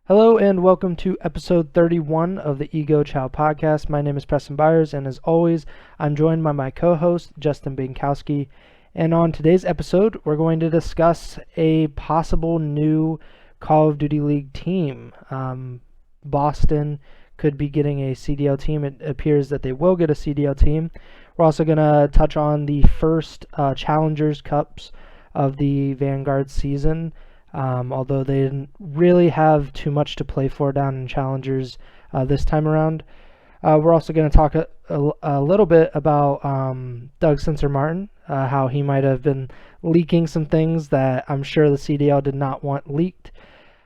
Hello and welcome to episode 31 of the Ego Chall Podcast. My name is Preston Byers, and as always, I'm joined by my co-host, Justin Binkowski. And on today's episode, we're going to discuss a possible new Call of Duty League team. Boston could be getting a CDL team. It appears that they will get a CDL team. We're also going to touch on the first Challengers Cups of the Vanguard season. Although they didn't really have too much to play for down in Challengers this time around. We're also going to talk a little bit about Doug Sensor-Martin, how he might have been leaking some things that I'm sure the CDL did not want leaked.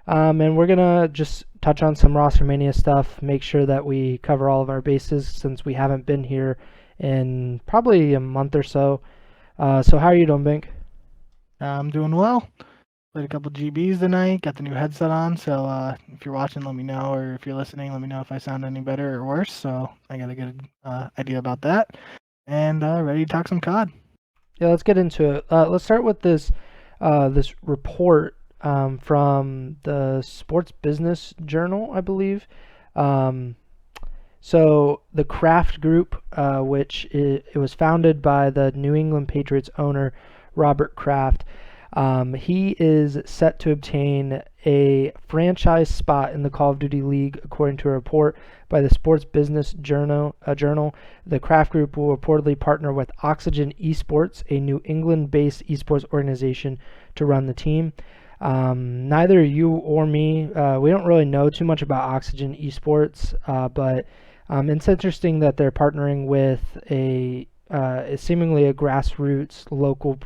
And we're going to just touch on some Roster Mania stuff, make sure that we cover all of our bases since we haven't been here in probably a month or so. So how are you doing, Bink? I'm doing well. Played a couple GBs tonight, got the new headset on, so if you're watching, let me know, or if you're listening, let me know if I sound any better or worse, so I got a good idea about that, and ready to talk some COD. Yeah, let's get into it. Let's start with this report from the Sports Business Journal, I believe. So the Kraft Group, which it was founded by the New England Patriots owner, Robert Kraft. He is set to obtain a franchise spot in the Call of Duty League, according to a report by the Sports Business Journal. The Kraft Group will reportedly partner with Oxygen Esports, a New England-based esports organization, to run the team. Neither you or me, we don't really know too much about Oxygen Esports, but it's interesting that they're partnering with a seemingly a grassroots local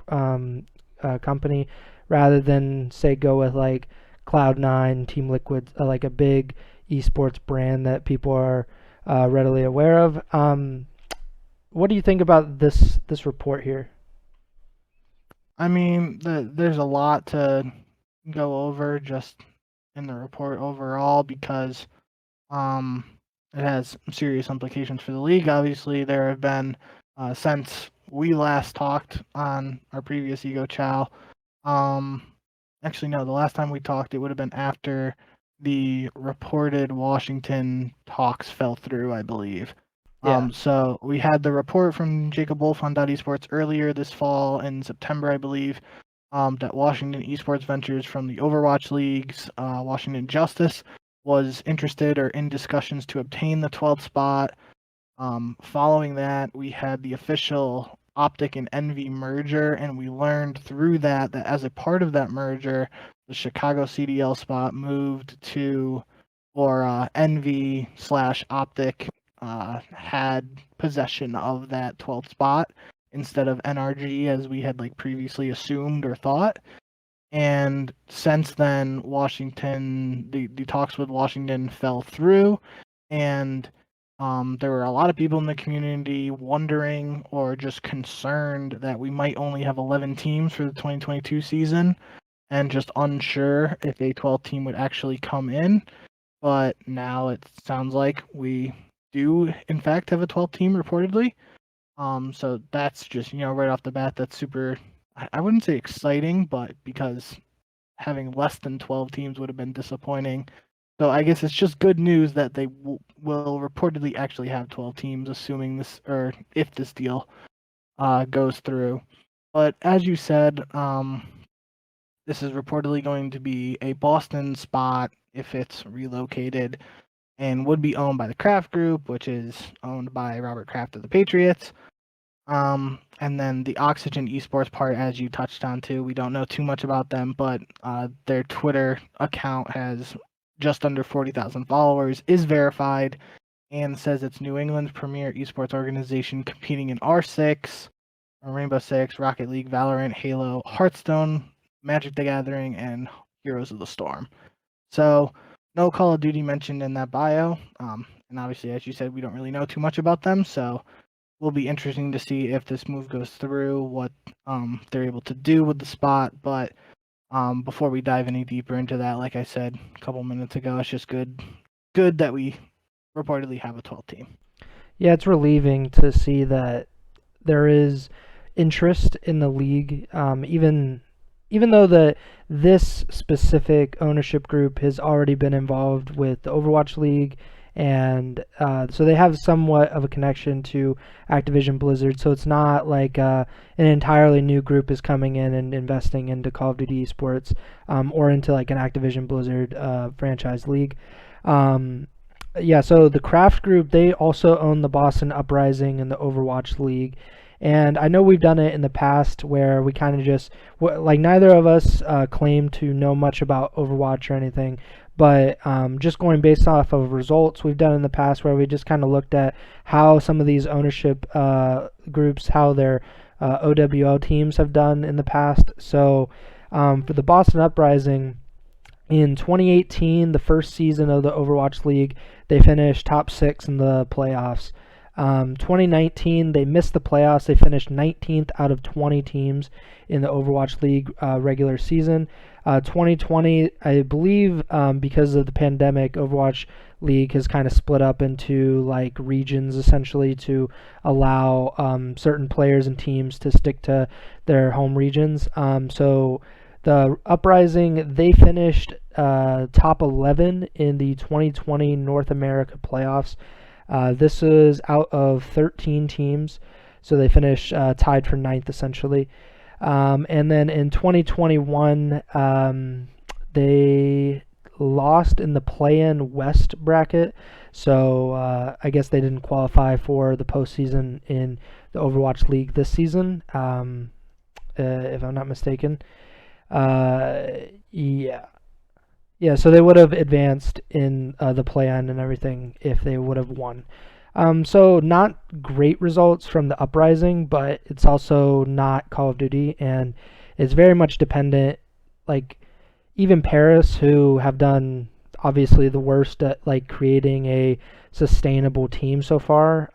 company rather than say go with like Cloud9, Team Liquid, like a big esports brand that people are readily aware of. What do you think about this report here? I mean, there's a lot to go over just in the report overall because it has serious implications for the league. Obviously, there have been since we last talked on our previous Ego Chall. Actually, no, the last time we talked, it would have been after the reported Washington talks fell through, I believe. Yeah. So we had the report from Jacob Wolf on Esports earlier this fall in September, I believe, that Washington Esports Ventures from the Overwatch Leagues, Washington Justice, was interested or in discussions to obtain the 12th spot. Following that, we had the official Optic and Envy merger, and we learned through that as a part of that merger, the Chicago CDL spot moved to, or Envy/Optic had possession of that 12th spot instead of NRG as we had like previously assumed or thought. And since then, the talks with Washington fell through, and there were a lot of people in the community wondering or just concerned that we might only have 11 teams for the 2022 season and just unsure if a 12th team would actually come in. But now it sounds like we do, in fact, have a 12th team reportedly. So that's just, right off the bat, that's super, I wouldn't say exciting, but because having less than 12 teams would have been disappointing. So I guess it's just good news that they will reportedly actually have 12 teams, assuming this, or if this deal goes through. But as you said, this is reportedly going to be a Boston spot if it's relocated, and would be owned by the Kraft Group, which is owned by Robert Kraft of the Patriots. And then the Oxygen Esports part, as you touched on too, we don't know too much about them, but their Twitter account has just under 40,000 followers, is verified, and says it's New England's premier esports organization competing in R6, Rainbow Six, Rocket League, Valorant, Halo, Hearthstone, Magic the Gathering, and Heroes of the Storm. So no Call of Duty mentioned in that bio. And obviously, as you said, we don't really know too much about them, so will be interesting to see if this move goes through, what they're able to do with the spot. But before we dive any deeper into that, like I said a couple minutes ago, it's just good that we reportedly have a 12 team. Yeah, it's relieving to see that there is interest in the league. Even even though this specific ownership group has already been involved with the Overwatch League, and so they have somewhat of a connection to Activision Blizzard. So it's not like an entirely new group is coming in and investing into Call of Duty esports, or into like an Activision Blizzard franchise league. Yeah, so the Kraft Group, they also own the Boston Uprising and the Overwatch League. And I know we've done it in the past where we kind of just, like, neither of us claim to know much about Overwatch or anything, but just going based off of results we've done in the past where we just kind of looked at how some of these ownership groups, how their OWL teams have done in the past. So for the Boston Uprising, in 2018, the first season of the Overwatch League, they finished top 6 in the playoffs. 2019, they missed the playoffs. They finished 19th out of 20 teams in the Overwatch League regular season. 2020, I believe, because of the pandemic, Overwatch League has kind of split up into like regions essentially to allow certain players and teams to stick to their home regions. So the Uprising, they finished top 11 in the 2020 North America playoffs. This is out of 13 teams, so they finished tied for 9th essentially. And then in 2021, they lost in the play-in West bracket, so I guess they didn't qualify for the postseason in the Overwatch League this season, if I'm not mistaken. Yeah. Yeah, so they would have advanced in the play-in and everything if they would have won. So not great results from the Uprising, but it's also not Call of Duty, and it's very much dependent. Like even Paris, who have done obviously the worst at like creating a sustainable team so far.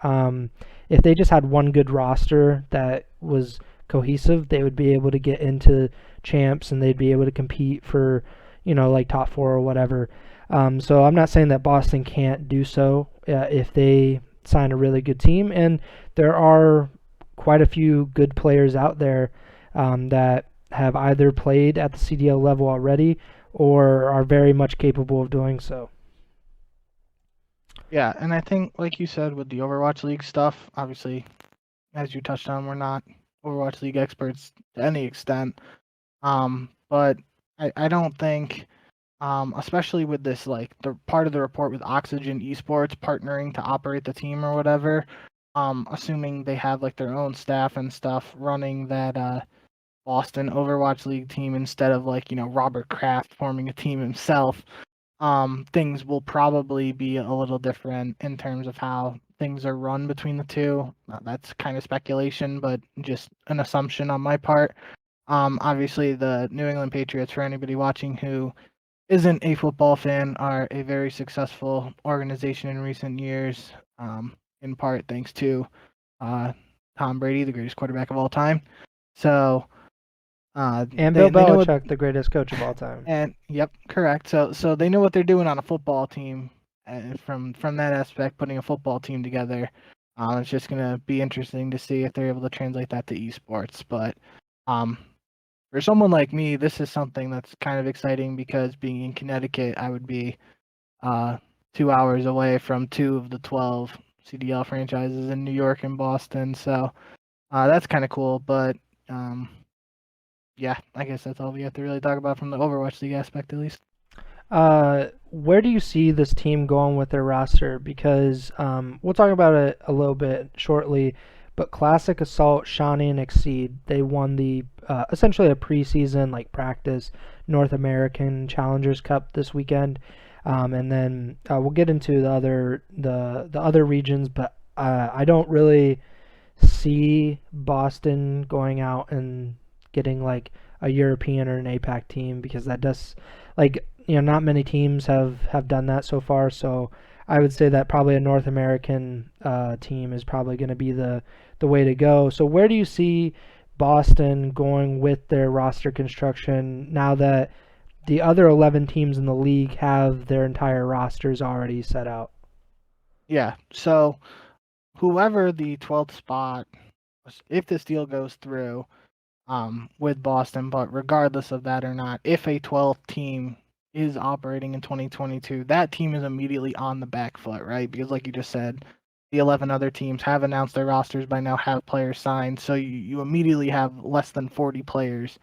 If they just had one good roster that was cohesive, they would be able to get into champs and they'd be able to compete for, like top 4 or whatever. So I'm not saying that Boston can't do so if they sign a really good team, and there are quite a few good players out there that have either played at the CDL level already or are very much capable of doing so. Yeah, and I think, like you said, with the Overwatch League stuff, obviously, as you touched on, we're not Overwatch League experts to any extent. But I don't think, especially with this, like the part of the report with Oxygen Esports partnering to operate the team or whatever, assuming they have like their own staff and stuff running that Boston Overwatch League team instead of like, Robert Kraft forming a team himself, things will probably be a little different in terms of how things are run between the two. That's kind of speculation, but just an assumption on my part. Obviously, the New England Patriots, for anybody watching who isn't a football fan, are a very successful organization in recent years, in part thanks to Tom Brady, the greatest quarterback of all time. So, and Bill Belichick, the greatest coach of all time. And yep, correct. So they know what they're doing on a football team. From that aspect, putting a football team together, it's just gonna be interesting to see if they're able to translate that to esports. But for someone like me, this is something that's kind of exciting because being in Connecticut, I would be 2 hours away from 2 of the 12 CDL franchises in New York and Boston. So that's kind of cool. But yeah, I guess that's all we have to really talk about from the Overwatch League aspect, at least. Where do you see this team going with their roster? Because we'll talk about it a little bit shortly, but Classic Assault, Shawnee, and Exceed, they won the essentially a preseason like practice North American Challengers Cup this weekend, and then we'll get into the other regions, but I don't really see Boston going out and getting like a European or an APAC team, because that does, like, not many teams have done that so far. So I would say that probably a North American team is probably going to be the way to go. So where do you see Boston going with their roster construction now that the other 11 teams in the league have their entire rosters already set out? Yeah, so whoever the 12th spot, if this deal goes through, with Boston. But regardless of that or not, if a 12th team is operating in 2022, that team is immediately on the back foot, right? Because like you just said, the 11 other teams have announced their rosters by now, have players signed, so you immediately have less than 40 players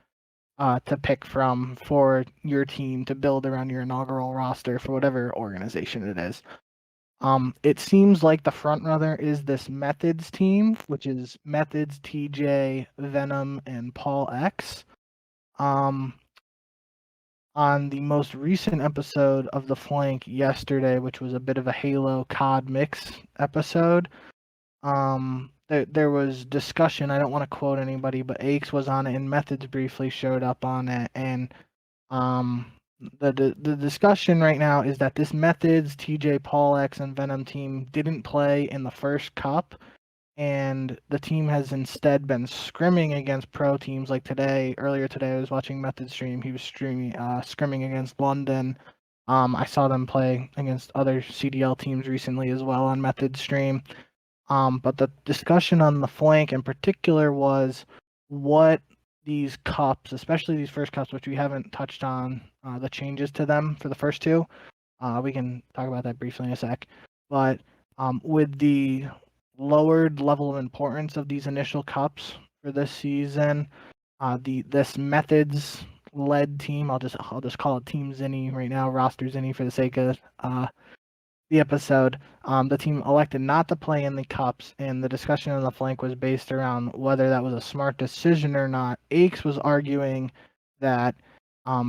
to pick from for your team to build around your inaugural roster for whatever organization it is. It seems like the front runner is this Methods team, which is Methods, TJ, Venom, and Paul X. Um, on the most recent episode of The Flank yesterday, which was a bit of a Halo COD mix episode, there was discussion. I don't want to quote anybody, but Aches was on it, and Methods briefly showed up on it, and um, the discussion right now is that this Methods, TJ, Paul X, and Venom team didn't play in the first cup, and the team has instead been scrimming against pro teams. Like earlier today, I was watching Methods stream. He was scrimming against London. I saw them play against other CDL teams recently as well on Methods stream. But the discussion on the flank in particular was what these cups, especially these first cups, which we haven't touched on, the changes to them for the first two. We can talk about that briefly in a sec. But with the lowered level of importance of these initial cups for this season, this Methods led team, I'll just call it Team Zinni right now, roster Zinni for the sake of the episode. The team elected not to play in the cups, and the discussion on the flank was based around whether that was a smart decision or not. Aches was arguing that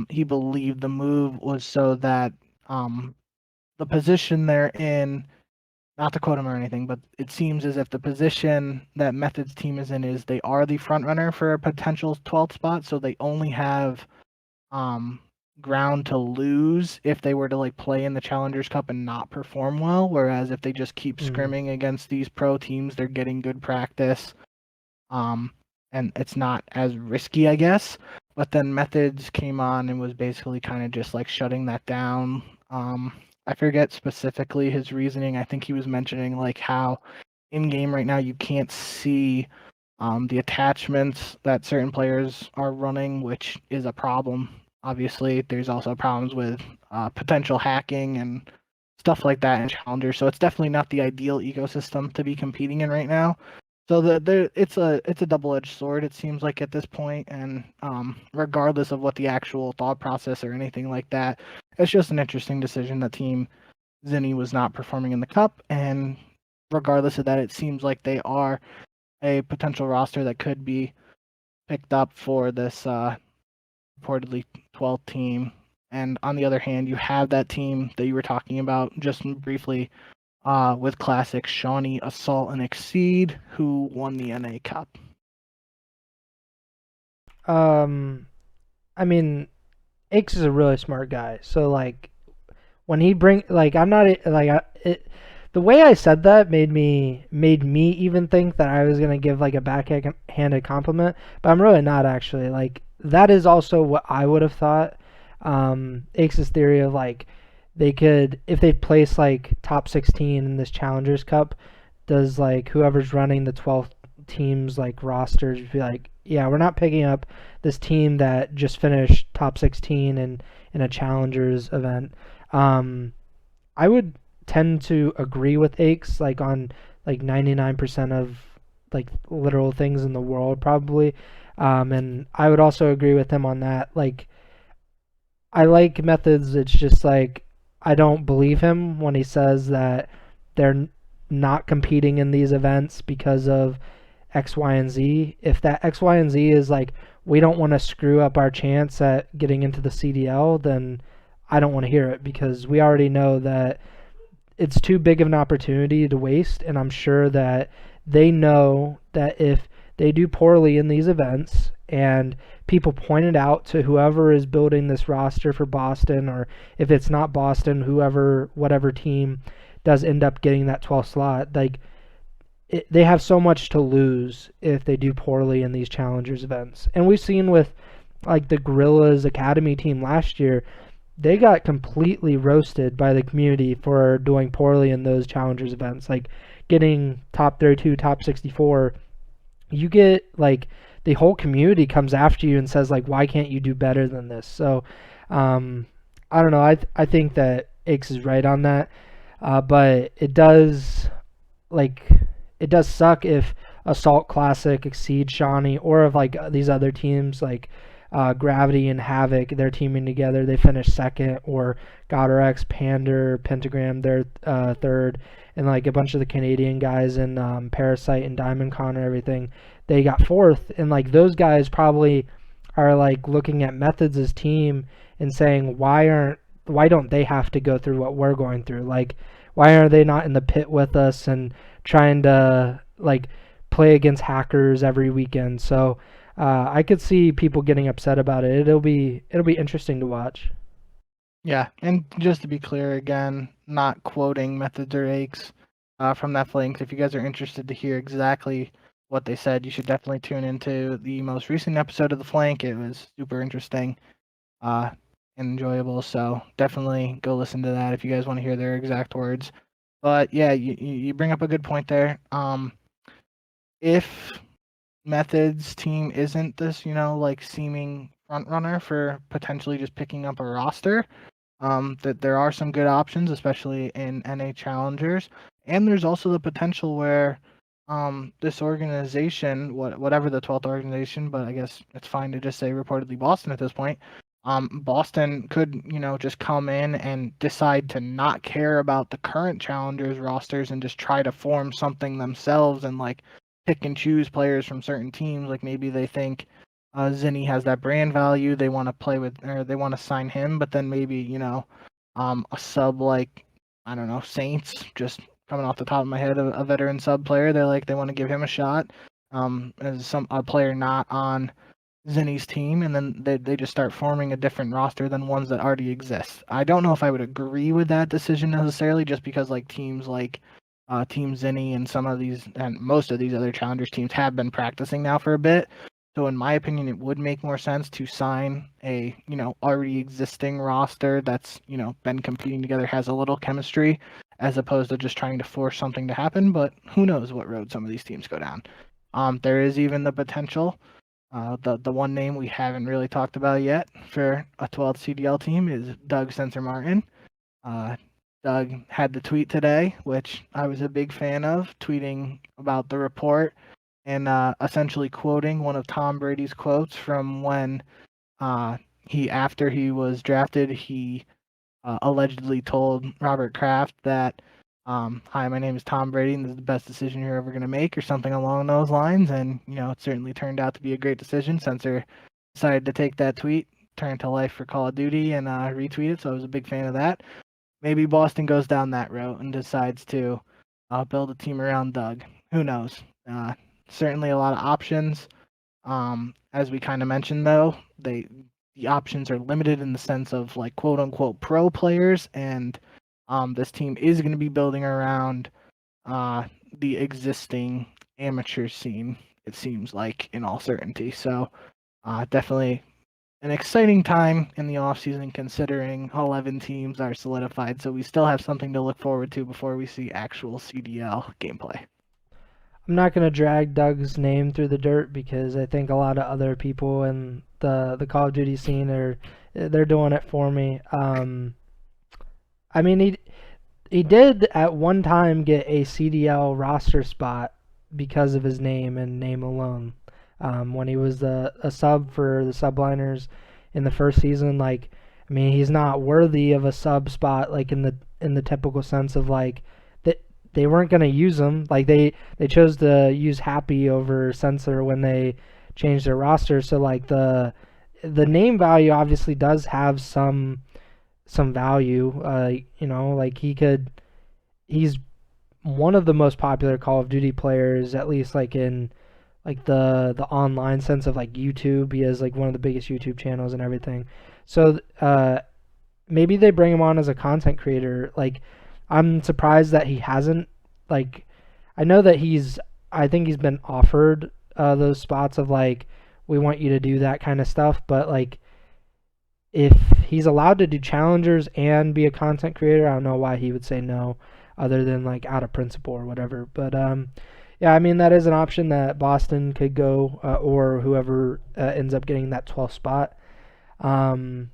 he believed the move was so that the position they're in, not to quote him or anything, but it seems as if the position that Methods team is in is they are the front runner for a potential 12th spot, so they only have ground to lose if they were to like play in the Challengers Cup and not perform well, whereas if they just keep scrimming against these pro teams, they're getting good practice, and it's not as risky, I guess. But then Methods came on and was basically kind of just like shutting that down. I forget specifically his reasoning. I think he was mentioning like how in game right now you can't see the attachments that certain players are running, which is a problem. Obviously, there's also problems with potential hacking and stuff like that in Challenger. So it's definitely not the ideal ecosystem to be competing in right now. So it's a double-edged sword, it seems like at this point. And regardless of what the actual thought process or anything like that, it's just an interesting decision that Team Zinni was not performing in the Cup. And regardless of that, it seems like they are a potential roster that could be picked up for this reportedly 12th team. And on the other hand, you have that team that you were talking about just briefly with Classic Shawnee Assault and Exceed, who won the NA Cup. I mean, Aches is a really smart guy. So like, when he I'm not like the way I said that made me even think that I was gonna give like a backhanded compliment, but I'm really not actually. Like that is also what I would have thought. Aches' theory of like they could, if they place like top 16 in this Challengers Cup, does like whoever's running the 12th teams like rosters be like, yeah, we're not picking up this team that just finished top 16 in a Challengers event. I would tend to agree with Aches like on like 99% of like literal things in the world probably. And I would also agree with him on that. Like I like Methods, it's just like I don't believe him when he says that they're not competing in these events because of X, Y, and Z. If that X, Y, and Z is like we don't want to screw up our chance at getting into the CDL, then I don't want to hear it because we already know that it's too big of an opportunity to waste, and I'm sure that they know that if they do poorly in these events and people point it out to whoever is building this roster for Boston, or if it's not Boston, whatever team does end up getting that 12th slot, like they have so much to lose if they do poorly in these Challengers events. And we've seen with like the Gorillas Academy team last year, they got completely roasted by the community for doing poorly in those Challengers events, like getting top 32, top 64. You get like the whole community comes after you and says like, why can't you do better than this? So I don't know. I think that Aches is right on that, but like it does suck if Assault Classic exceeds Shawnee, or if like these other teams like Gravity and Havoc, they're teaming together, they finish second, or GodRX, Pander, Pentagram, they're third, and like a bunch of the Canadian guys and Parasite and Diamond Con and everything, they got fourth, and like those guys probably are like looking at Methods' team and saying, why don't they have to go through what we're going through? Like, why are they not in the pit with us and trying to like play against hackers every weekend? So I could see people getting upset about it. It'll be interesting to watch. Yeah, and just to be clear again, not quoting Methods or Aches from that link. If you guys are interested to hear exactly what they said, you should definitely tune into the most recent episode of The Flank. It was super interesting and enjoyable, so definitely go listen to that if you guys want to hear their exact words. But yeah, you bring up a good point there. If Methods team isn't this, like seeming front runner for potentially just picking up a roster, that there are some good options, especially in NA Challengers, and there's also the potential where this organization, whatever the 12th organization, but I guess it's fine to just say reportedly Boston at this point. Boston could, just come in and decide to not care about the current Challengers rosters and just try to form something themselves and like pick and choose players from certain teams. Like maybe they think Zinni has that brand value, they want to play with, or they want to sign him, but then maybe, a sub like, I don't know, Saints, just coming off the top of my head, a veteran sub player, they want to give him a shot as a player not on Zinni's team, and then they just start forming a different roster than ones that already exist. I don't know if I would agree with that decision necessarily, just because like teams like Team Zinni and some of these and most of these other challengers teams have been practicing now for a bit. So in my opinion, it would make more sense to sign a already existing roster that's been competing together, has a little chemistry, as opposed to just trying to force something to happen. But who knows what road some of these teams go down. There is even the potential. The one name we haven't really talked about yet for a 12th CDL team is Doug Sensor Martin. Doug had the tweet today, which I was a big fan of, tweeting about the report and essentially quoting one of Tom Brady's quotes from when after he was drafted, he allegedly told Robert Kraft that, hi, my name is Tom Brady, and this is the best decision you're ever going to make, or something along those lines. And, it certainly turned out to be a great decision. Sensor decided to take that tweet, turn it to life for Call of Duty, and retweet it. So I was a big fan of that. Maybe Boston goes down that route and decides to build a team around Doug. Who knows? Certainly a lot of options. As we kind of mentioned, though, the options are limited in the sense of like quote unquote pro players, and this team is going to be building around the existing amateur scene, it seems like, in all certainty. So definitely an exciting time in the offseason, considering 11 teams are solidified, so we still have something to look forward to before we see actual CDL gameplay. I'm not going to drag Doug's name through the dirt because I think a lot of other people in the Call of Duty scene they're doing it for me. I mean, he did at one time get a CDL roster spot because of his name and name alone. When he was a sub for the Subliners in the first season, like, I mean, he's not worthy of a sub spot, like in the typical sense of like that they weren't gonna use him. Like they chose to use Happy over Sensor when they changed their roster. So like the name value obviously does have some value. Like he's one of the most popular Call of Duty players, at least like in like the online sense of like YouTube. He has like one of the biggest YouTube channels and everything. So maybe they bring him on as a content creator. Like, I'm surprised that he hasn't, like, I know that I think he's been offered those spots of like, we want you to do that kind of stuff, but like if he's allowed to do challengers and be a content creator, I don't know why he would say no, other than like out of principle or whatever. But Yeah, I mean that is an option that Boston could go, or whoever ends up getting that 12th spot. Um,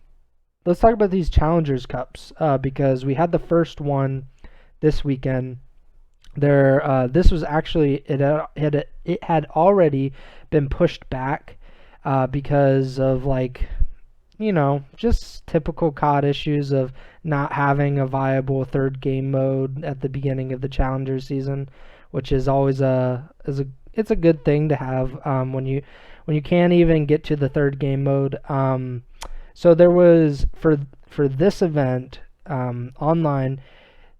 let's talk about these Challengers Cups because we had the first one this weekend. This was actually it had already been pushed back because of just typical COD issues of not having a viable third game mode at the beginning of the Challenger season, which is always it's a good thing to have when you can't even get to the third game mode. So there was for this event online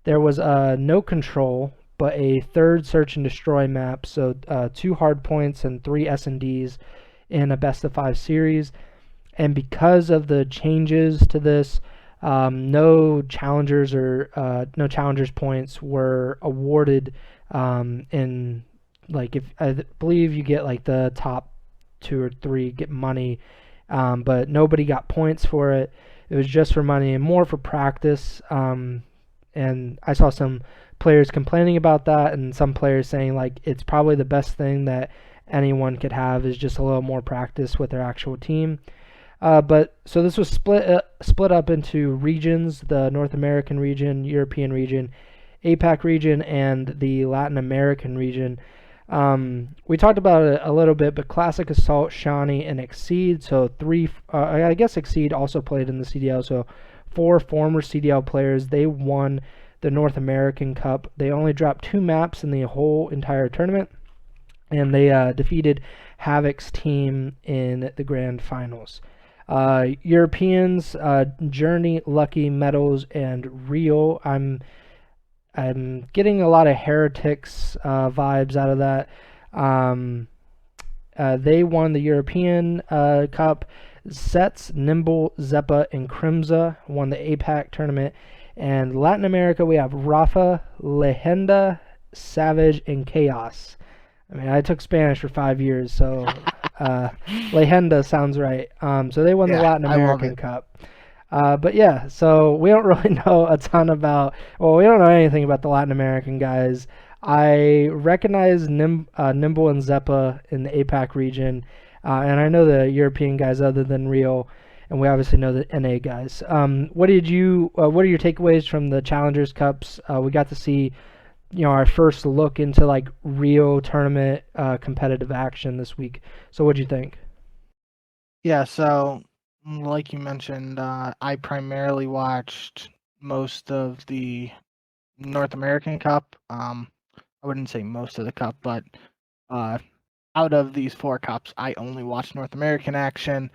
there was no control but a third search and destroy map. So 2 hard points and 3 S&Ds in a best of 5 series. And because of the changes to this, no challengers no challengers points were awarded. In if I believe you get like the top 2 or 3 get money, but nobody got points for it. It was just for money and more for practice. And I saw some players complaining about that, and some players saying like it's probably the best thing that anyone could have is just a little more practice with their actual team. But so this was split up into regions: the North American region, European region, APAC region, and the Latin American region. We talked about it a little bit, but Classic Assault, Shawnee, and Exceed. So I guess Exceed also played in the CDL. So 4 former CDL players. They won the North American Cup. They only dropped 2 maps in the whole entire tournament, and they defeated Havoc's team in the grand finals. Europeans, Journey, Lucky, Metals, and Rio. I'm getting a lot of Heretics vibes out of that. They won the European Cup. Sets, Nimble, Zeppa, and Crimza won the APAC tournament. And Latin America, we have Rafa, Legenda, Savage, and Chaos. I mean, I took Spanish for 5 years, so Legenda sounds right. So they won the Latin American Cup. But yeah, so we don't really know a ton about, we don't know anything about the Latin American guys. I recognize Nimble and Zeppa in the APAC region, and I know the European guys other than Rio, and we obviously know the NA guys. What are your takeaways from the Challengers Cups? We got to see, our first look into like Rio tournament competitive action this week. So what'd you think? Yeah, so like you mentioned, I primarily watched most of the North American Cup. I wouldn't say most of the cup, but out of these 4 cups, I only watched North American action.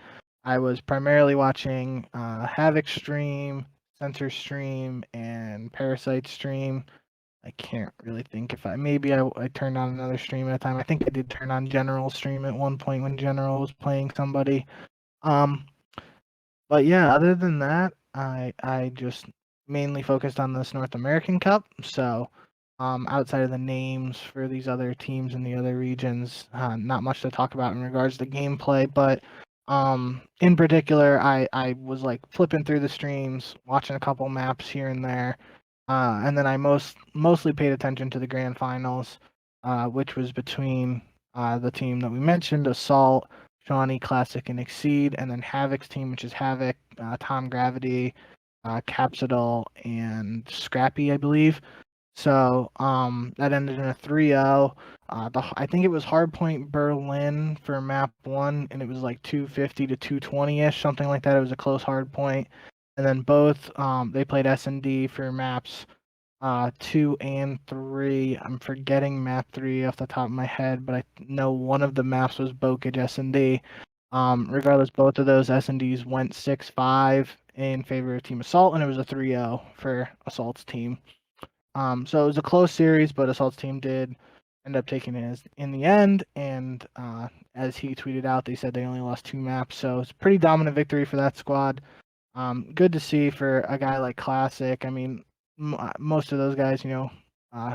I was primarily watching Havoc stream, Censor stream, and Parasite stream. I can't really think if I turned on another stream at a time. I think I did turn on General stream at one point when General was playing somebody. But yeah, other than that, I just mainly focused on this North American Cup. So outside of the names for these other teams in the other regions, not much to talk about in regards to gameplay. But in particular, I was like flipping through the streams, watching a couple maps here and there, and then I mostly paid attention to the grand finals, which was between the team that we mentioned, Assault, Shawnee, Classic, and Exceed, and then Havoc's team, which is Havoc, Tom Gravity, Capsidal, and Scrappy, I believe. So that ended in a 3-0. I think it was Hardpoint Berlin for map 1, and it was like 250 to 220-ish, something like that. It was a close hardpoint. And then both they played S&D for maps 2 and 3. I'm forgetting map 3 off the top of my head, but I know one of the maps was Bokage S&D. Regardless, both of those S&Ds went 6-5 in favor of Team Assault, and it was a 3-0 for Assault's team. So it was a close series, but Assault's team did end up taking it in the end. And as he tweeted out, they said they only lost 2 maps, so it's a pretty dominant victory for that squad. Good to see for a guy like Classic. I mean, most of those guys,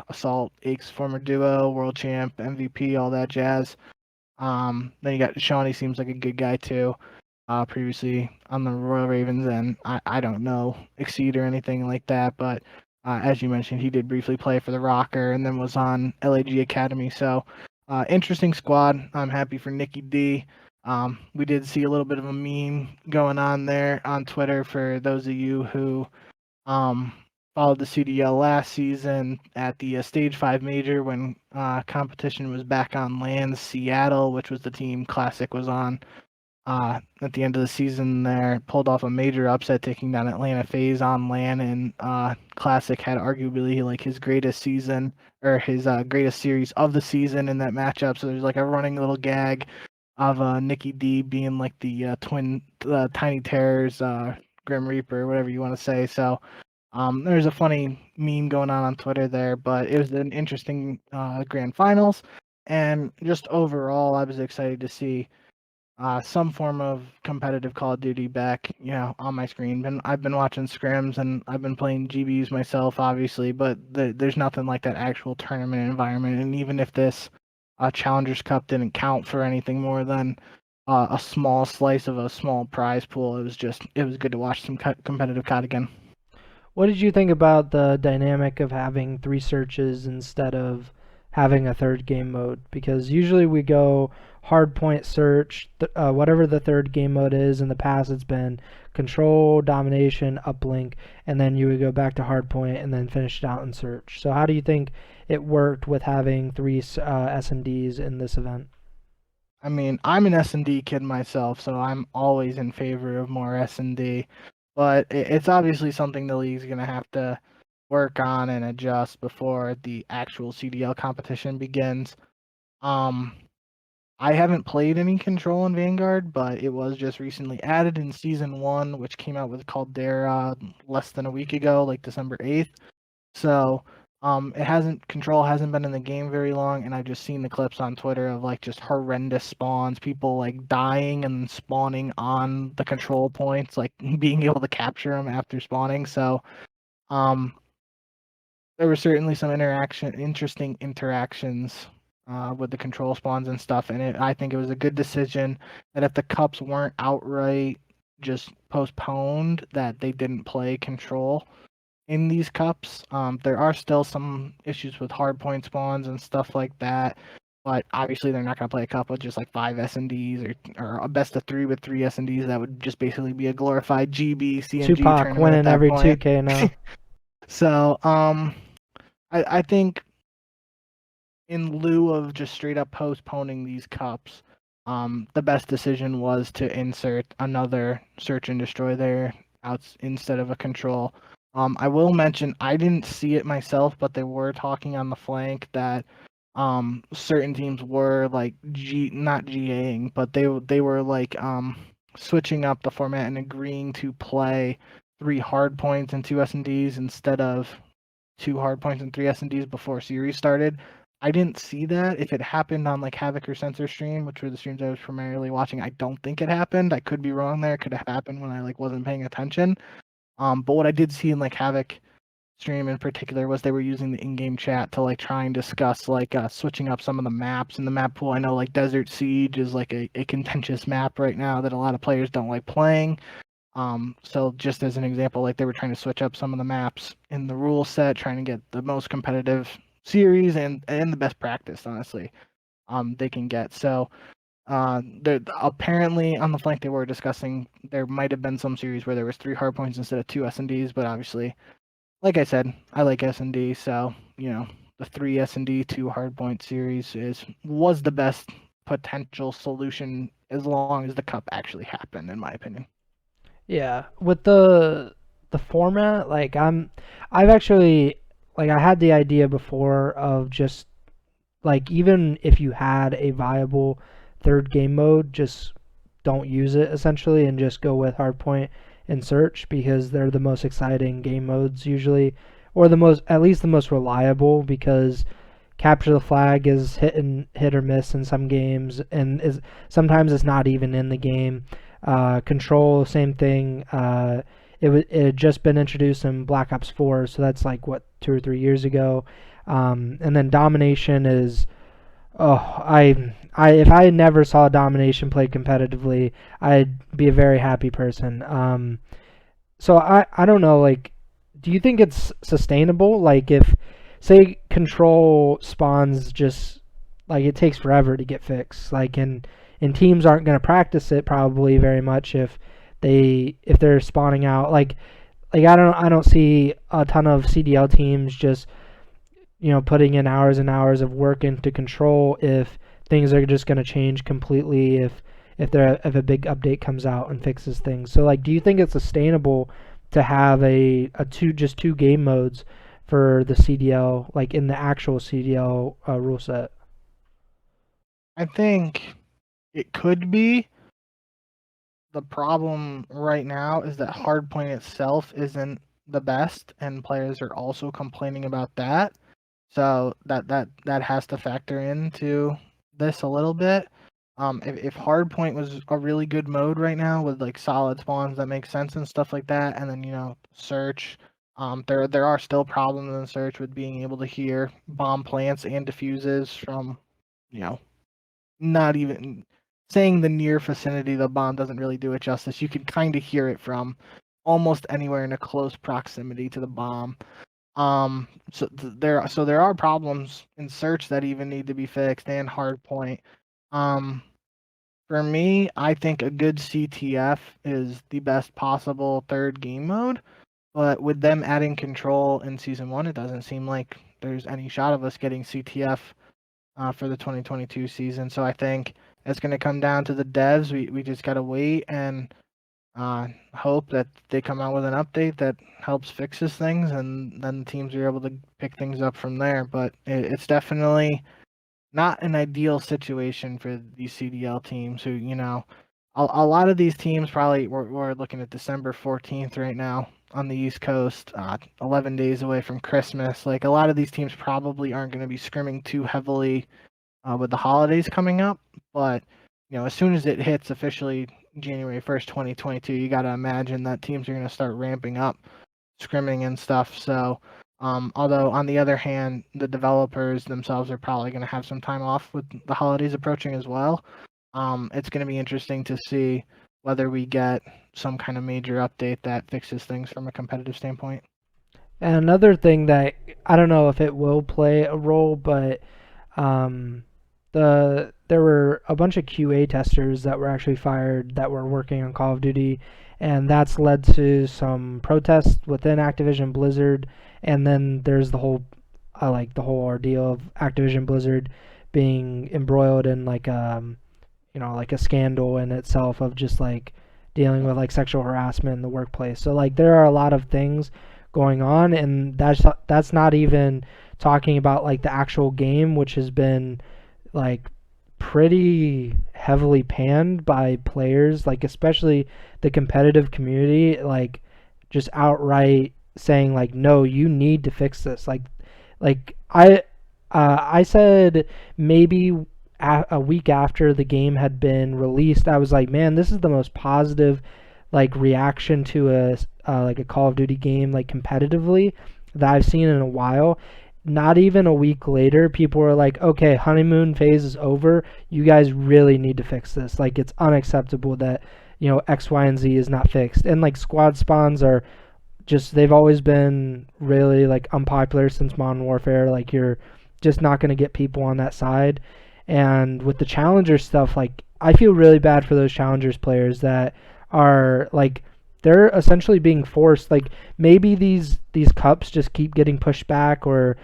Assault, Aches, former duo, world champ, MVP, all that jazz. Then you got Shawnee, seems like a good guy too. Previously on the Royal Ravens, and I don't know Exceed or anything like that, but As you mentioned, he did briefly play for the Rocker and then was on LAG Academy. So, interesting squad. I'm happy for Nicky D. We did see a little bit of a meme going on there on Twitter for those of you who um, followed the CDL last season at the Stage 5 Major when competition was back on land. Seattle, which was the team Classic was on, at the end of the season there, pulled off a major upset, taking down Atlanta FaZe on land, and Classic had arguably like his greatest season or his greatest series of the season in that matchup. So there's like a running little gag of Nicky D being like the twin Tiny Terrors, Grim Reaper, whatever you want to say. So there's a funny meme going on Twitter there, but it was an interesting grand finals, and just overall, I was excited to see some form of competitive Call of Duty back, on my screen. I've been watching scrims and I've been playing GBs myself, obviously, but there's nothing like that actual tournament environment. And even if this Challengers Cup didn't count for anything more than a small slice of a small prize pool, it was good to watch some competitive COD again. What did you think about the dynamic of having 3 searches instead of having a third game mode? Because usually we go hardpoint search, whatever the third game mode is. In the past, it's been control, domination, uplink, and then you would go back to hardpoint and then finish it out in search. So how do you think it worked with having 3 S&Ds in this event? I mean, I'm an S&D kid myself, so I'm always in favor of more S&D. But it's obviously something the league's going to have to work on and adjust before the actual CDL competition begins. I haven't played any Control in Vanguard, but it was just recently added in Season 1, which came out with Caldera less than a week ago, like December 8th. So Control hasn't been in the game very long, and I've just seen the clips on Twitter of like just horrendous spawns, people like dying and spawning on the control points, like being able to capture them after spawning. So there were certainly some interesting interactions with the control spawns and stuff, and I think it was a good decision that if the cups weren't outright just postponed, that they didn't play control in these cups. There are still some issues with hardpoint spawns and stuff like that, but obviously they're not going to play a cup with just like 5 S&Ds or a best of 3 with 3 S&Ds. That would just basically be a glorified GB CNG Tupac tournament winning at that every point. 2K now. So I think in lieu of just straight up postponing these cups, the best decision was to insert another search and destroy there instead of a control. I will mention I didn't see it myself, but they were talking on the flank that certain teams were like not GAing, but they were like switching up the format and agreeing to play 3 hard points and 2 S&Ds instead of 2 hard points and 3 S&Ds before series started. I didn't see that. If it happened on like Havoc or Sensor stream, which were the streams I was primarily watching, I don't think it happened. I could be wrong there. It could have happened when I like wasn't paying attention. But what I did see in like Havoc stream in particular was they were using the in-game chat to like try and discuss like switching up some of the maps in the map pool. I know like Desert Siege is like a contentious map right now that a lot of players don't like playing. So just as an example, like they were trying to switch up some of the maps in the rule set, trying to get the most competitive series and the best practice, honestly, they can get. So apparently on the flank they were discussing there might have been some series where there was 3 hard points instead of 2 S&Ds, but obviously, like I said, I like S&D, so the 3 S&D 2 hard point series was the best potential solution as long as the cup actually happened, in my opinion. Yeah, with the format, like I've actually like I had the idea before of just like even if you had a viable third game mode, just don't use it essentially and just go with hardpoint and search because they're the most exciting game modes usually, or at least the most reliable because capture the flag is hit or miss in some games and is sometimes it's not even in the game. Control, same thing. It had just been introduced in Black Ops 4, so that's like what 2 or 3 years ago. And then domination is, if I never saw domination played competitively, I'd be a very happy person. So I don't know, like, do you think it's sustainable? Like if, say, control spawns just like it takes forever to get fixed. Like and teams aren't going to practice it probably very much if they're spawning out like I don't see a ton of CDL teams just putting in hours and hours of work into control if things are just going to change completely if a big update comes out and fixes things. So like, do you think it's sustainable to have a two game modes for the CDL, like in the actual CDL rule set? I think it could be. The problem right now is that Hardpoint itself isn't the best, and players are also complaining about that. So that has to factor into this a little bit. If Hardpoint was a really good mode right now with like solid spawns that make sense and stuff like that, and then search, there are still problems in search with being able to hear bomb plants and diffuses from you know not even saying the near vicinity of the bomb doesn't really do it justice. You can kind of hear it from almost anywhere in a close proximity to the bomb. There are problems in search that even need to be fixed and hardpoint. Um, for me, I think a good CTF is the best possible third game mode. But with them adding control in season 1, it doesn't seem like there's any shot of us getting CTF for the 2022 season. So I think it's going to come down to the devs. We just got to wait and hope that they come out with an update that helps fixes things, and then teams are able to pick things up from there. But it's definitely not an ideal situation for these CDL teams who, a lot of these teams probably we're looking at December 14th right now on the East Coast, 11 days away from Christmas. Like a lot of these teams probably aren't going to be scrimming too heavily with the holidays coming up. But, as soon as it hits officially January 1st, 2022, you got to imagine that teams are going to start ramping up scrimming and stuff. So, although on the other hand, the developers themselves are probably going to have some time off with the holidays approaching as well. It's going to be interesting to see whether we get some kind of major update that fixes things from a competitive standpoint. And another thing that I don't know if it will play a role, but um, there were a bunch of QA testers that were actually fired that were working on Call of Duty, and that's led to some protests within Activision Blizzard. And then there's the whole ordeal of Activision Blizzard being embroiled in like like a scandal in itself of just like dealing with like sexual harassment in the workplace. So like there are a lot of things going on, and that's not even talking about like the actual game, which has been like pretty heavily panned by players, like especially the competitive community, like just outright saying like, no, you need to fix this. Like I said maybe a week after the game had been released, I was like, man, this is the most positive like reaction to a Call of Duty game like competitively that I've seen in a while. Not even a week later, people were like, okay, honeymoon phase is over. You guys really need to fix this. Like, it's unacceptable that, X, Y, and Z is not fixed. And, like, squad spawns are just, they've always been really, like, unpopular since Modern Warfare. Like, you're just not going to get people on that side. And with the Challenger stuff, like, I feel really bad for those Challengers players that are, like, they're essentially being forced. Like maybe these cups just keep getting pushed back, or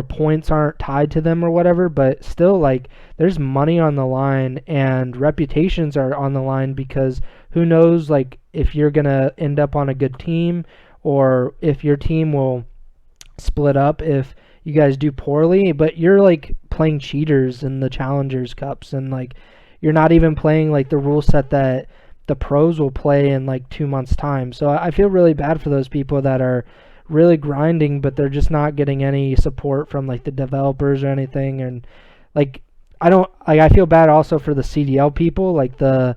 points aren't tied to them or whatever. But still, like there's money on the line and reputations are on the line, because who knows like if you're gonna end up on a good team, or if your team will split up if you guys do poorly. But you're like playing cheaters in the Challengers Cups, and like you're not even playing like the rule set that the pros will play in like 2 months time. So I feel really bad for those people that are really grinding, but they're just not getting any support from like the developers or anything. And like I feel bad also for the CDL people, like the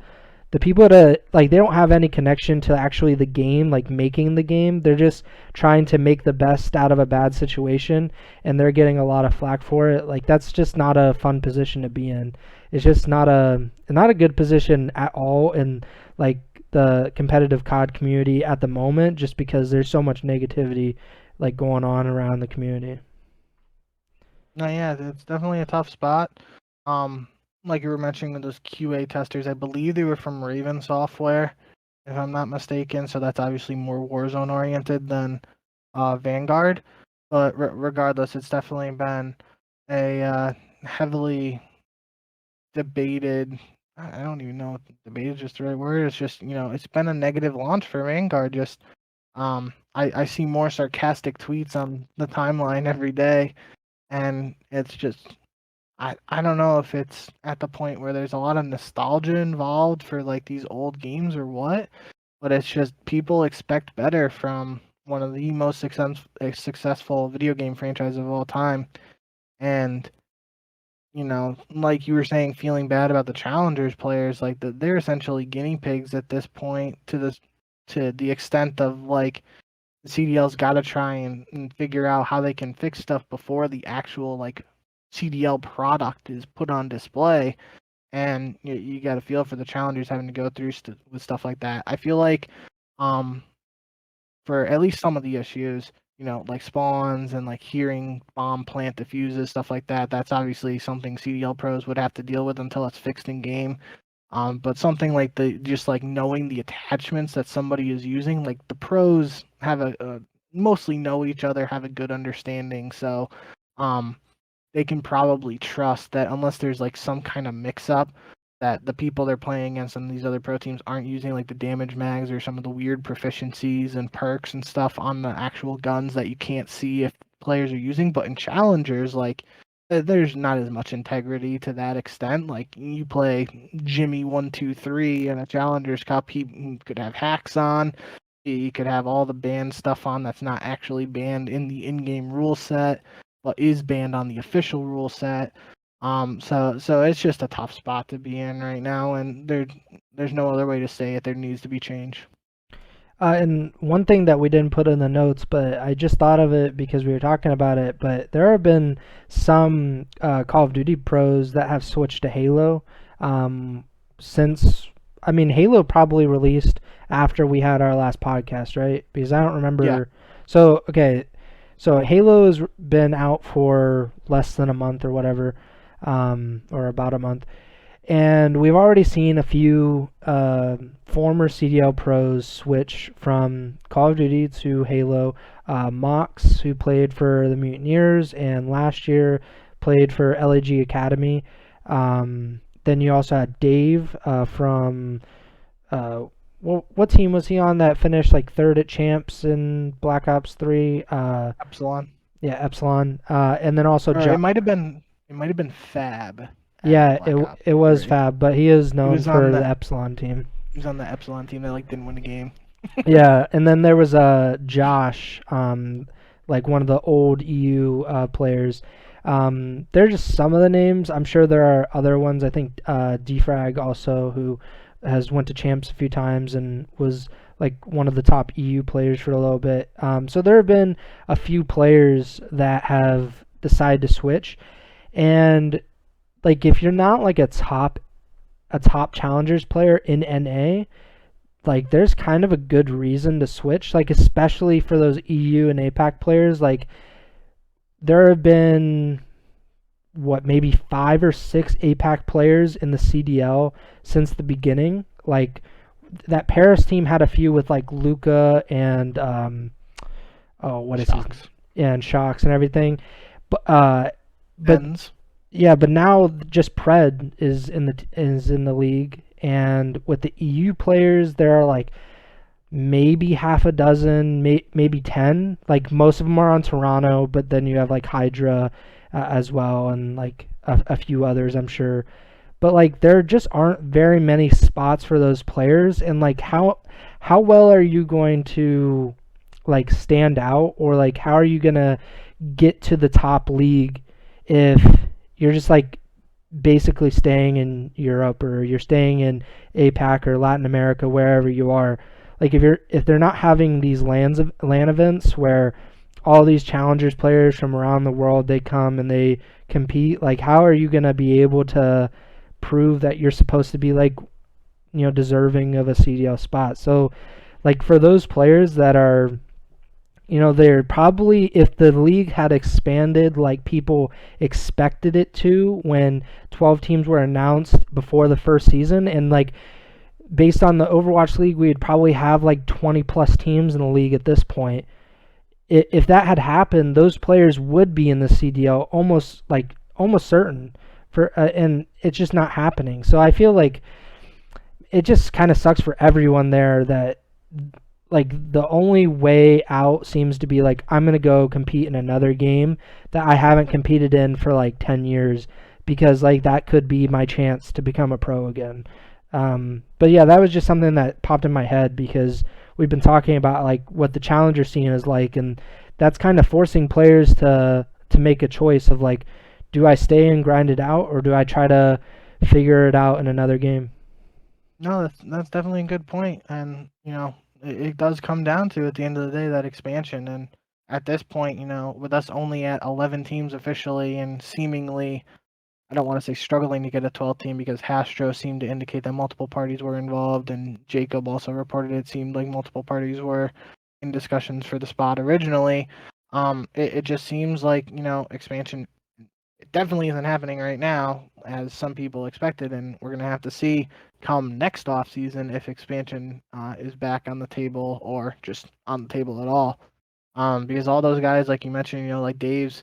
people that like they don't have any connection to actually the game, like making the game. They're just trying to make the best out of a bad situation, and they're getting a lot of flack for it. Like that's just not a fun position to be in. It's just not a good position at all. And like the competitive COD community at the moment, just because there's so much negativity like going on around the community. No, yeah, it's definitely a tough spot. Like you were mentioning with those QA testers, I believe they were from Raven Software, if I'm not mistaken. So that's obviously more Warzone oriented than Vanguard. But regardless, it's definitely been a heavily debated. I don't even know if debate is just the right word. It's just, it's been a negative launch for Vanguard. Just I see more sarcastic tweets on the timeline every day, and it's just I don't know if it's at the point where there's a lot of nostalgia involved for like these old games or what, but it's just people expect better from one of the most successful video game franchises of all time. And like you were saying, feeling bad about the challengers players, like they're essentially guinea pigs at this point, to the extent of like the CDL's got to try and figure out how they can fix stuff before the actual like CDL product is put on display. And you got to feel for the challengers having to go through with stuff like that. I feel like for at least some of the issues, like spawns and like hearing bomb plant diffuses, stuff like that, that's obviously something CDL pros would have to deal with until it's fixed in game. But something like just like knowing the attachments that somebody is using, like the pros have a mostly know each other, have a good understanding, so they can probably trust that unless there's like some kind of mix up, that the people they're playing against and these other pro teams aren't using like the damage mags or some of the weird proficiencies and perks and stuff on the actual guns that you can't see if players are using. But in challengers, like there's not as much integrity to that extent. Like you play Jimmy 123 in a Challengers Cup, he could have hacks on. He could have all the banned stuff on that's not actually banned in the in-game rule set, but is banned on the official rule set. So it's just a tough spot to be in right now, and there's no other way to say it. There needs to be change. And one thing that we didn't put in the notes, but I just thought of it because we were talking about it, but there have been some Call of Duty pros that have switched to Halo since, Halo probably released after we had our last podcast, right? Because I don't remember. Yeah. So Halo has been out for less than a month or whatever, or about a month. And we've already seen a few former CDL pros switch from Call of Duty to Halo. Mox, who played for the Mutineers and last year played for LAG Academy. Then you also had Dave from... what team was he on that finished like third at Champs in Black Ops 3? Epsilon. Yeah, Epsilon. And then also... It might have been Fab. Yeah, it was Fab, but he is known for the Epsilon team. He was on the Epsilon team that like didn't win a game. Yeah, and then there was Josh, like one of the old EU players. They're just some of the names. I'm sure there are other ones. I think Defrag also, who has went to Champs a few times and was like one of the top EU players for a little bit. So there have been a few players that have decided to switch, and like if you're not like a top challengers player in NA, like there's kind of a good reason to switch, like especially for those EU and APAC players. Like there have been maybe 5 or 6 APAC players in the CDL since the beginning. Like that Paris team had a few with like Luca and and Shocks and everything. But yeah, but now just Pred is in the league, and with the EU players, there are like maybe half a dozen, maybe 10. Like most of them are on Toronto, but then you have like Hydra as well, and like a few others, I'm sure. But like there just aren't very many spots for those players, and like how well are you going to like stand out, or like how are you gonna get to the top league if you're just like basically staying in Europe, or you're staying in APAC or Latin America, wherever you are? Like if they're not having these LAN events where all these challengers players from around the world, they come and they compete, like how are you going to be able to prove that you're supposed to be like deserving of a CDL spot. So, like for those players that are, they're probably, if the league had expanded like people expected it to when 12 teams were announced before the first season, and like based on the Overwatch League, we'd probably have like 20 plus teams in the league at this point. If that had happened, those players would be in the CDL almost certain and it's just not happening. So I feel like it just kind of sucks for everyone there that like the only way out seems to be like I'm going to go compete in another game that I haven't competed in for like 10 years because like that could be my chance to become a pro again. But yeah, that was just something that popped in my head because we've been talking about like what the challenger scene is like, and that's kind of forcing players to make a choice of like, do I stay and grind it out or do I try to figure it out in another game? No, that's definitely a good point, and it does come down to at the end of the day that expansion, and at this point, with us only at 11 teams officially, and seemingly, I don't want to say struggling to get a 12th team because Hastro seemed to indicate that multiple parties were involved, and Jacob also reported it seemed like multiple parties were in discussions for the spot originally. It just seems like expansion. It definitely isn't happening right now, as some people expected, and we're gonna have to see come next off season if expansion is back on the table or just on the table at all. Because all those guys, like you mentioned, like Dave's,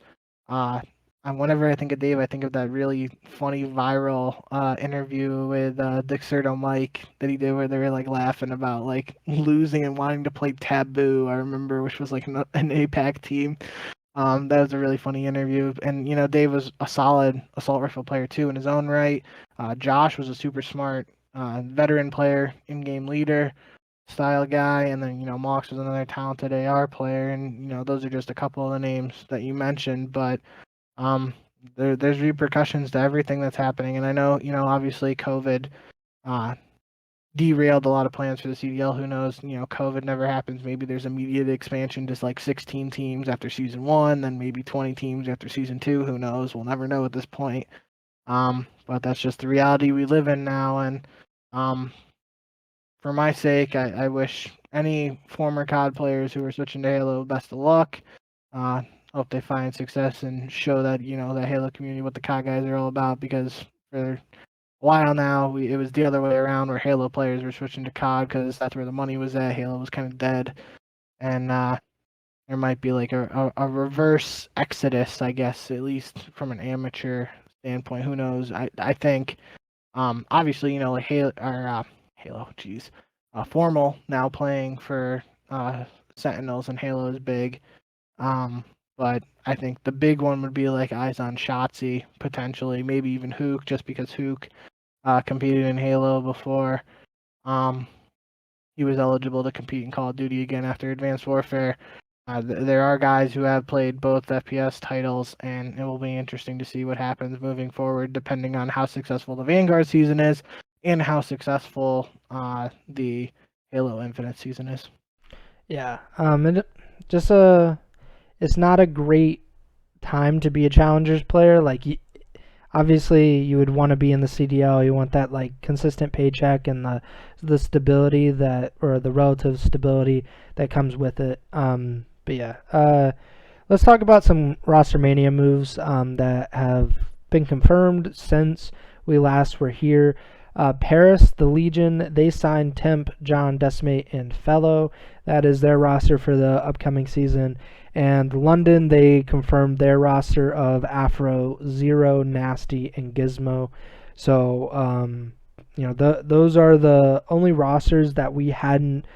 and whenever I think of Dave, I think of that really funny viral interview with Dixerto Mike that he did where they were like laughing about like losing and wanting to play Taboo. I remember, which was like an APAC team. That was a really funny interview, and Dave was a solid assault rifle player too in his own right. Josh was a super smart veteran player, in-game leader style guy, and then Mox was another talented AR player, and those are just a couple of the names that you mentioned, but um, there's repercussions to everything that's happening, and I know obviously COVID uh, derailed a lot of plans for the CDL. Who knows? COVID never happens. Maybe there's immediate expansion, just like 16 teams after season one, then maybe 20 teams after season two. Who knows? We'll never know at this point. But that's just the reality we live in now. And for my sake, I wish any former COD players who are switching to Halo best of luck. Uh, Hope they find success and show that the Halo community what the COD guys are all about. Because for a while now, it was the other way around where Halo players were switching to COD because that's where the money was at. Halo was kind of dead, and there might be like a reverse exodus, I guess, at least from an amateur standpoint. Who knows? I think obviously like Halo, geez, Formal now playing for Sentinels and Halo is big. But I think the big one would be like eyes on Shotzi potentially, maybe even Hook, just because Hook competed in Halo before. Um, he was eligible to compete in Call of Duty again after Advanced Warfare. There are guys who have played both FPS titles, and it will be interesting to see what happens moving forward, depending on how successful the Vanguard season is and how successful the Halo Infinite season is. Yeah. And just it's not a great time to be a challengers player. Like obviously you would want to be in the CDL. You want that like consistent paycheck and the stability that, or the relative stability that comes with it. But yeah, let's talk about some roster mania moves that have been confirmed since we last were here. Paris, the Legion, they signed Temp, John, Decimate, and Fellow. That is their roster for the upcoming season. And London, they confirmed their roster of Afro, Zero, Nasty, and Gizmo. So, those are the only rosters that we hadn't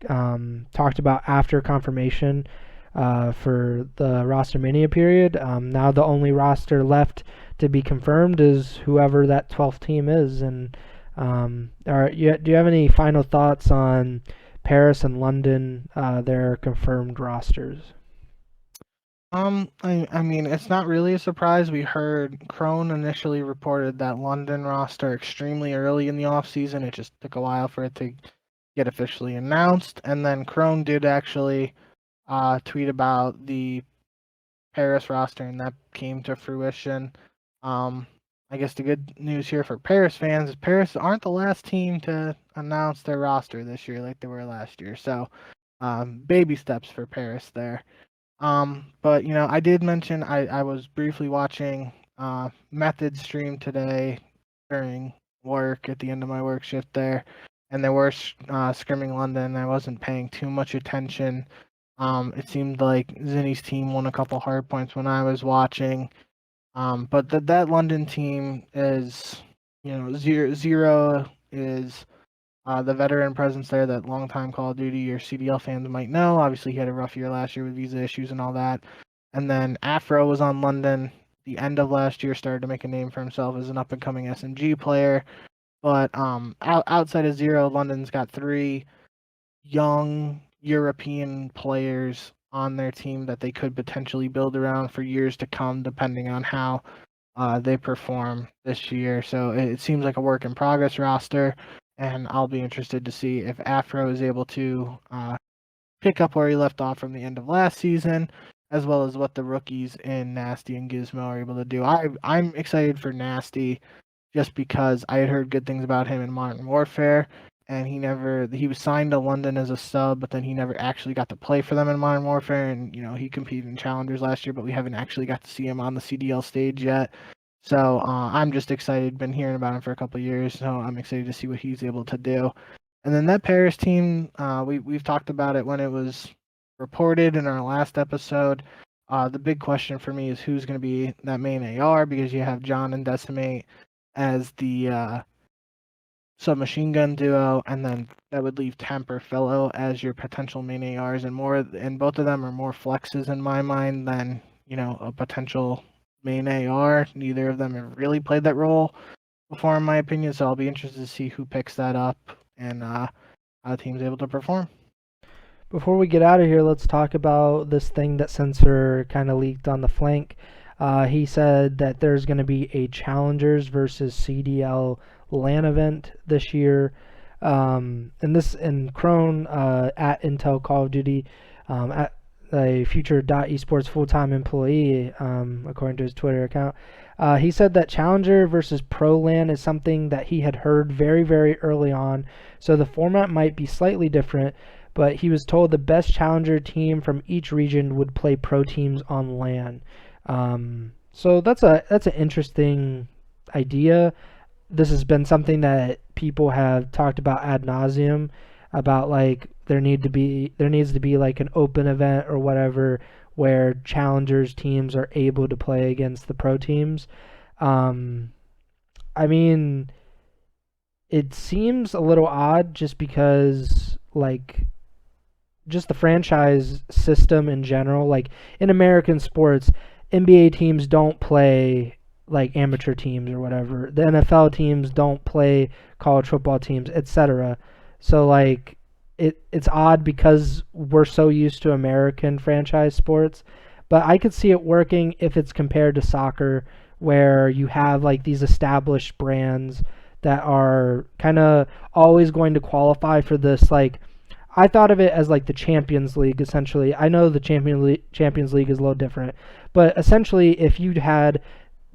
talked about after confirmation for the roster mania period. Now the only roster left to be confirmed is whoever that 12th team is. And do you have any final thoughts on Paris and London, their confirmed rosters? I mean, it's not really a surprise. We heard Crone initially reported that London roster extremely early in the offseason. It just took a while for it to get officially announced. And then Crone did actually tweet about the Paris roster, and that came to fruition. I guess the good news here for Paris fans is Paris aren't the last team to announce their roster this year like they were last year. So baby steps for Paris there. But I did mention I was briefly watching Method stream today during work at the end of my work shift there, and they were scrimming London. I wasn't paying too much attention. It seemed like Zinni's team won a couple hard points when I was watching. But that London team is, zero is the veteran presence there that longtime Call of Duty or CDL fans might know. Obviously, he had a rough year last year with visa issues and all that. And then Afro was on London the end of last year, started to make a name for himself as an up and coming SMG player. But outside of Zero, London's got 3 young European players on their team that they could potentially build around for years to come, depending on how they perform this year. So it seems like a work in progress roster, and I'll be interested to see if Afro is able to pick up where he left off from the end of last season, as well as what the rookies in Nasty and Gizmo are able to do. I'm excited for Nasty just because I had heard good things about him in Modern Warfare, and he was signed to London as a sub, but then he never actually got to play for them in Modern Warfare, and he competed in Challengers last year, but we haven't actually got to see him on the CDL stage yet. So I'm just excited. Been hearing about him for a couple of years, so I'm excited to see what he's able to do. And then that Paris team, we've talked about it when it was reported in our last episode. The big question for me is who's going to be that main AR, because you have John and Decimate as the submachine gun duo, and then that would leave Temp or Fellow as your potential main ARs, and both of them are more flexes in my mind than a potential main AR. Neither of them have really played that role before, in my opinion. So I'll be interested to see who picks that up and how the team's able to perform. Before we get out of here, let's talk about this thing that Sensor kind of leaked on the flank. He said that there's going to be a Challengers versus CDL LAN event this year. And Crone at Intel Call of Duty, at a future .esports full-time employee, according to his Twitter account. He said that Challenger versus Pro LAN is something that he had heard very, very early on, so the format might be slightly different, but he was told the best Challenger team from each region would play pro teams on LAN. So that's an interesting idea. This has been something that people have talked about ad nauseum, about like there needs to be like an open event or whatever where challengers teams are able to play against the pro teams. I mean, it seems a little odd just because like just the franchise system in general, like in American sports, NBA teams don't play like amateur teams or whatever. The NFL teams don't play college football teams, etc. So like it's odd because we're so used to American franchise sports, but I could see it working if it's compared to soccer, where you have like these established brands that are kind of always going to qualify for this. Like I thought of it as like the Champions League essentially. I know the Champions League is a little different, but essentially if you had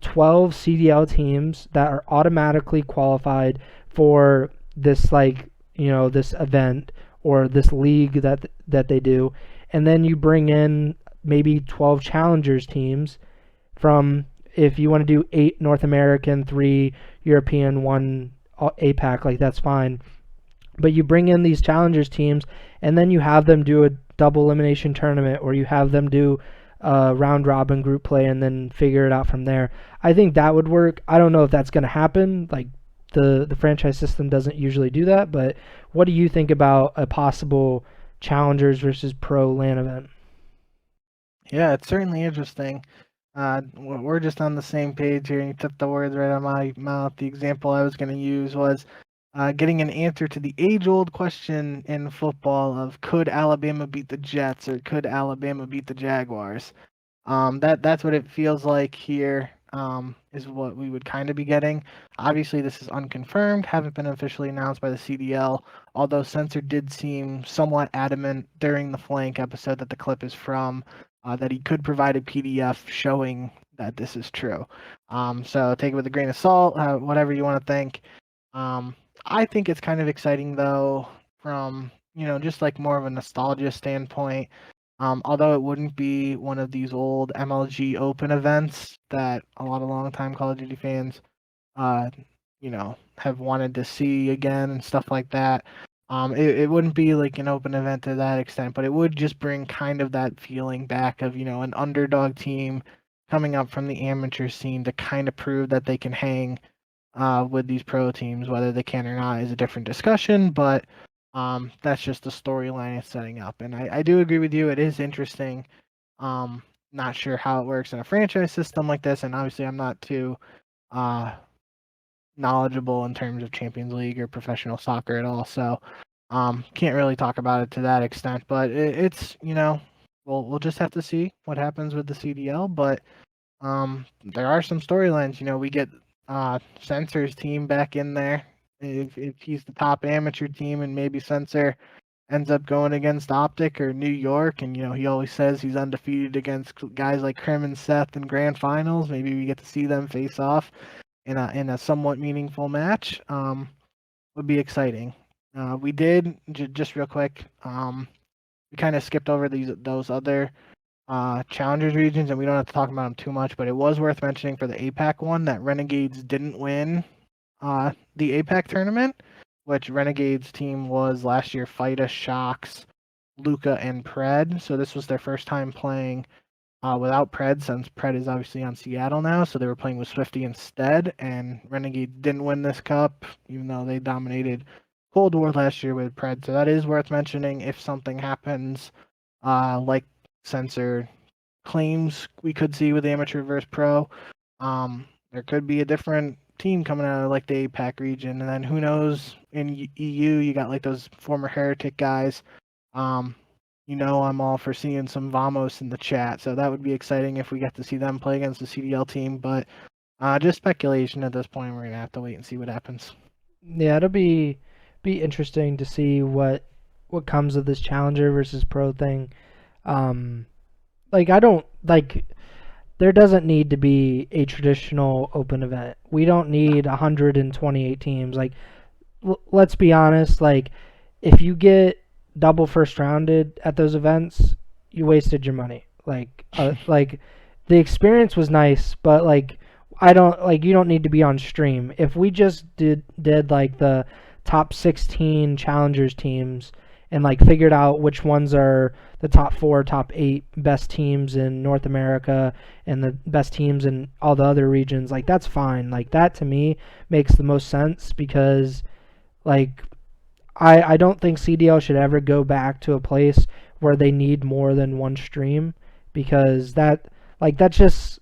12 CDL teams that are automatically qualified for this this event or this league that they do, and then you bring in maybe 12 challengers teams from, if you want to do 8 North American, 3 European, 1 APAC, like that's fine. But you bring in these challengers teams and then you have them do a double elimination tournament, or you have them do round robin group play and then figure it out from there. I think that would work. I don't know if that's going to happen. Like the franchise system doesn't usually do that, but what do you think about a possible challengers versus pro LAN event? Yeah, it's certainly interesting. We're just on the same page here, and you took the words right out of my mouth. The example I was going to use was getting an answer to the age-old question in football of could Alabama beat the Jets or could Alabama beat the Jaguars? That's what it feels like here. Is what we would kind of be getting. Obviously, this is unconfirmed, haven't been officially announced by the CDL, although Sensor did seem somewhat adamant during the flank episode that the clip is from, that he could provide a PDF showing that this is true. So take it with a grain of salt, whatever you want to think. I think it's kind of exciting though, from just like more of a nostalgia standpoint. Although it wouldn't be one of these old MLG Open events that a lot of longtime Call of Duty fans, uh, have wanted to see again and stuff like that. It wouldn't be like an open event to that extent, but it would just bring kind of that feeling back of, an underdog team coming up from the amateur scene to kind of prove that they can hang with these pro teams. Whether they can or not is a different discussion, but that's just the storyline it's setting up. And I do agree with you. It is interesting. Not sure how it works in a franchise system like this, and obviously I'm not too uh, knowledgeable in terms of Champions League or professional soccer at all. So can't really talk about it to that extent. But it's we'll just have to see what happens with the CDL. But there are some storylines. We get Sensor's team back in there. If he's the top amateur team, and maybe Sensor ends up going against Optic or New York, and he always says he's undefeated against guys like Krim and Seth in grand finals. Maybe we get to see them face off in a somewhat meaningful match. Would be exciting. We did just real quick. We kind of skipped over those other challengers regions, and we don't have to talk about them too much. But it was worth mentioning for the APAC one that Renegades didn't win the APAC tournament, which Renegades team was last year. Fida, Shocks, Luca, and Pred. So this was their first time playing without Pred, since Pred is obviously on Seattle now, so they were playing with Swifty instead, and Renegade didn't win this cup, even though they dominated Cold War last year with Pred. So that is worth mentioning if something happens like Sensor claims we could see with Amateur versus Pro. There could be a different team coming out of like the APAC region, and then who knows, in EU you got like those former Heretic guys. I'm all for seeing some Vamos in the chat, so that would be exciting if we get to see them play against the CDL team. But just speculation at this point. We're gonna have to wait and see what happens. Yeah, it'll be interesting to see what comes of this challenger versus pro thing. I don't like. There doesn't need to be a traditional open event. We don't need 128 teams. Let's be honest. If you get double first rounded at those events, you wasted your money. The experience was nice, but I don't you don't need to be on stream. If we just did the top 16 challengers teams and figured out which ones are the top 4, top 8 best teams in North America and the best teams in all the other regions, that's fine. That to me makes the most sense, because I don't think CDL should ever go back to a place where they need more than one stream, because that's just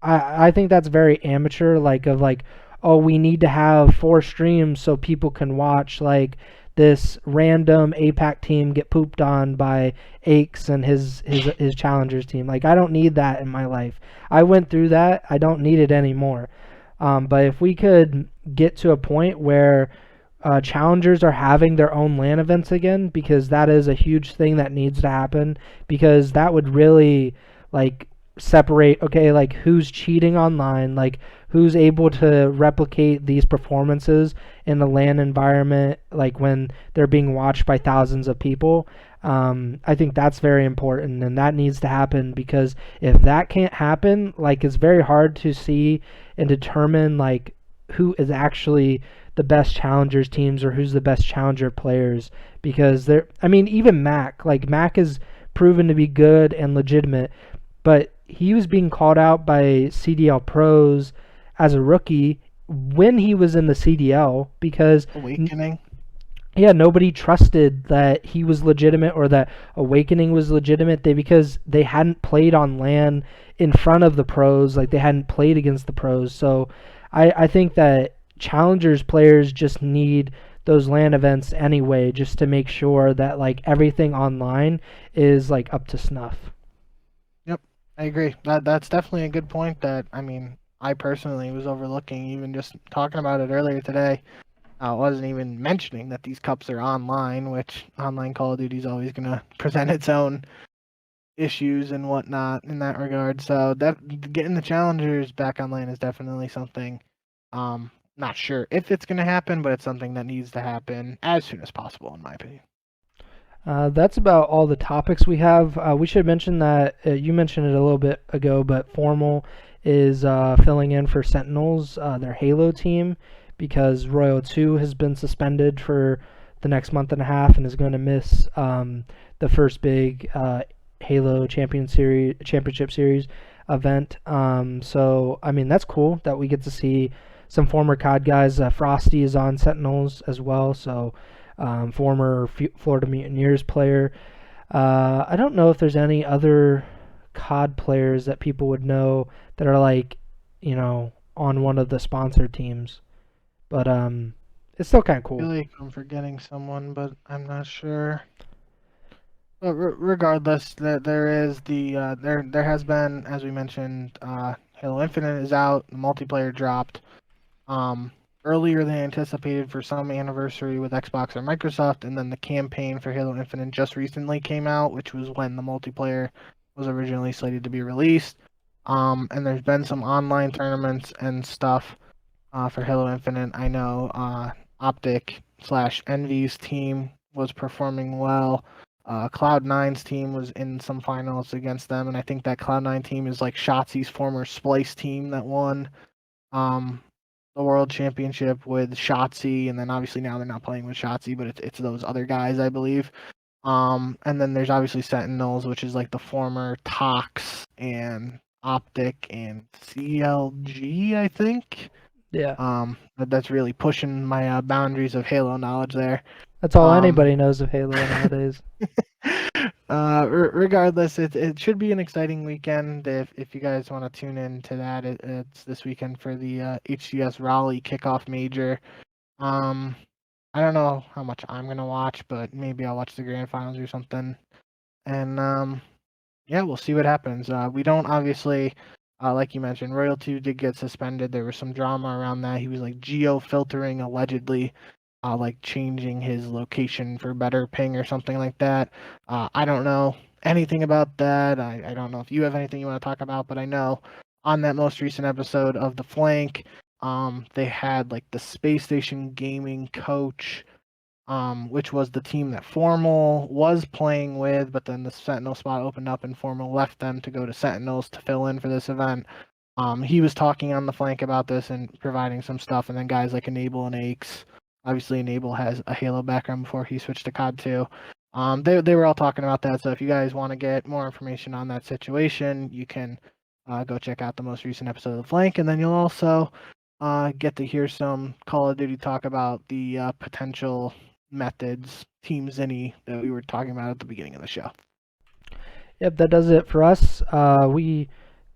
I think that's very amateur, oh, we need to have 4 streams so people can watch this random APAC team get pooped on by Aches and his challengers team. I don't need that in my life. I went through that. I don't need it anymore. But if we could get to a point where challengers are having their own LAN events again, because that is a huge thing that needs to happen, because that would really separate, who's cheating online, who's able to replicate these performances in the LAN environment, when they're being watched by thousands of people. I think that's very important, and that needs to happen, because if that can't happen, it's very hard to see and determine who is actually the best challengers teams or who's the best challenger players, because even Mac is proven to be good and legitimate, but he was being called out by CDL pros as a rookie when he was in the CDL, because Awakening. Yeah, nobody trusted that he was legitimate or that Awakening was legitimate. Because they hadn't played on LAN in front of the pros, they hadn't played against the pros. So I think that challengers players just need those LAN events anyway, just to make sure that everything online is up to snuff. Yep, I agree. That's definitely a good point that I personally was overlooking, even just talking about it earlier today. I wasn't even mentioning that these cups are online, which online Call of Duty is always going to present its own issues and whatnot in that regard. So getting the challengers back online is definitely something. Not sure if it's going to happen, but it's something that needs to happen as soon as possible, in my opinion. That's about all the topics we have. We should mention that you mentioned it a little bit ago, but Formal is filling in for Sentinels, their Halo team, because Royal 2 has been suspended for the next month and a half and is going to miss the first big Halo Championship Series event. So, I mean, that's cool that we get to see some former COD guys. Frosty is on Sentinels as well, so former Florida Mutineers player. I don't know if there's any other COD players that people would know that are like, on one of the sponsored teams. But it's still kind of I cool. feel like I'm forgetting someone, but I'm not sure. But regardless, there is there has been, as we mentioned, Halo Infinite is out. The multiplayer dropped earlier than anticipated for some anniversary with Xbox or Microsoft, and then the campaign for Halo Infinite just recently came out, which was when the multiplayer was originally slated to be released. And there's been some online tournaments and stuff for Halo Infinite. I know Optic / Envy's team was performing well. Cloud9's team was in some finals against them, and I think that Cloud9 team is like Shotzi's former Splice team that won the World Championship with Shotzi, and then obviously now they're not playing with Shotzi, but it's those other guys, I believe. And then there's obviously Sentinels, which is like the former Tox and Optic and CLG, I think. Yeah, That's really pushing my boundaries of Halo knowledge there. that's all Um, anybody knows of Halo nowadays. Regardless, it should be an exciting weekend. If you guys want to tune in to that, it's this weekend for the HCS Raleigh kickoff major. Um, I don't know how much I'm gonna watch, but maybe I'll watch the grand finals or something. And yeah, we'll see what happens. We don't obviously, like you mentioned, Royal 2 did get suspended. There was some drama around that. He was like geo filtering allegedly, like changing his location for better ping or something like that. I don't know anything about that. I don't know if you have anything you want to talk about, but I know on that most recent episode of The Flank, they had like the Space Station Gaming coach, which was the team that Formal was playing with, but then the Sentinel spot opened up and Formal left them to go to Sentinels to fill in for this event. He was talking on The Flank about this and providing some stuff, and then guys like Enable and Aches. Obviously, Enable has a Halo background before he switched to COD 2. They were all talking about that, so if you guys want to get more information on that situation, you can go check out the most recent episode of The Flank, and then you'll also get to hear some Call of Duty talk about the potential methods, Team Zinni, that we were talking about at the beginning of the show. Yep, that does it for us. We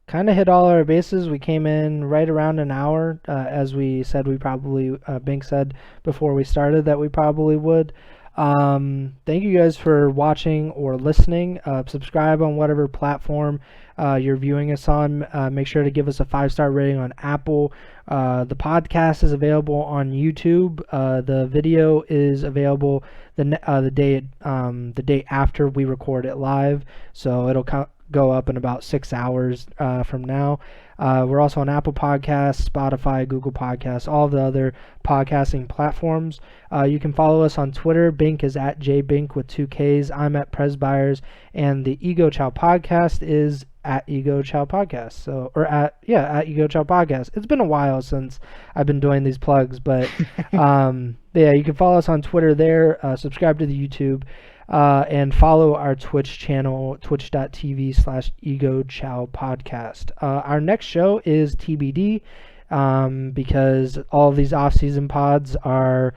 kind of hit all our bases. We came in right around an hour, as we said we probably, Bink said before we started that we probably would. Thank you guys for watching or listening. Subscribe on whatever platform you're viewing us on. Make sure to give us a 5-star rating on Apple. The podcast is available on YouTube. The video is available the day after we record it live, so it'll go up in about 6 hours from now. We're also on Apple Podcasts, Spotify, Google Podcasts, all the other podcasting platforms. You can follow us on Twitter. Bink is at jbink with 2 Ks. I'm at Presbyers, and the Ego Chall Podcast is at Ego Chall Podcast. At Ego Chall Podcast. It's been a while since I've been doing these plugs, but yeah, you can follow us on Twitter there. Subscribe to the YouTube. And follow our Twitch channel, twitch.tv/Ego Chall Podcast. Our next show is TBD, because all of these off-season pods are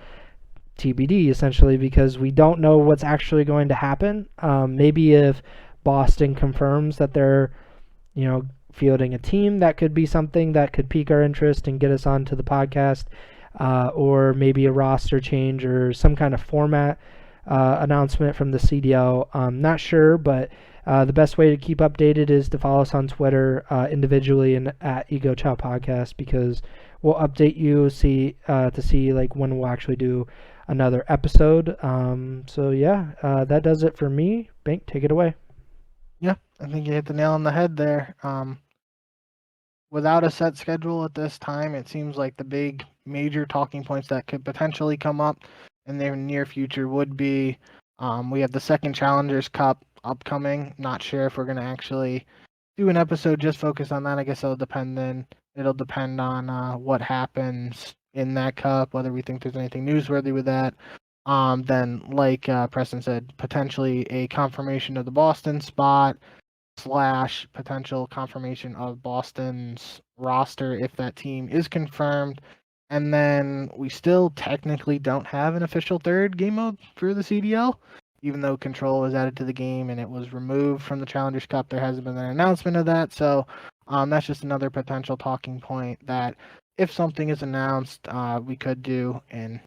TBD, essentially, because we don't know what's actually going to happen. Maybe if Boston confirms that they're, fielding a team, that could be something that could pique our interest and get us onto the podcast, or maybe a roster change or some kind of format announcement from the CDL. I'm not sure, but the best way to keep updated is to follow us on Twitter individually and at Ego Chall Podcast, because we'll update you to see like when we'll actually do another episode. So yeah, that does it for me. Bink, take it away. Yeah, I think you hit the nail on the head there. Without a set schedule at this time, it seems like the big major talking points that could potentially come up in the near future would be we have the second Challengers Cup upcoming. Not sure if we're going to actually do an episode just focused on that. I guess it'll depend on what happens in that cup, whether we think there's anything newsworthy with that. Then, like Preston said, potentially a confirmation of the Boston spot slash potential confirmation of Boston's roster if that team is confirmed. And then we still technically don't have an official third game mode for the CDL, even though Control was added to the game and it was removed from the Challengers Cup. There hasn't been an announcement of that, so that's just another potential talking point that if something is announced, we could do and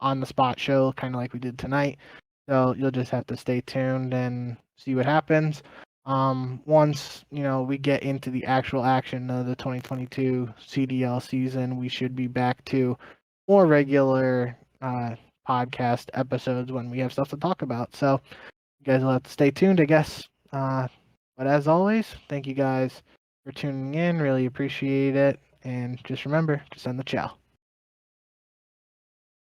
on the spot show, kind of like we did tonight. So you'll just have to stay tuned and see what happens. Once we get into the actual action of the 2022 CDL season, we should be back to more regular podcast episodes when we have stuff to talk about. So you guys will have to stay tuned, I guess. But as always, thank you guys for tuning in. Really appreciate it. And just remember to send the chow.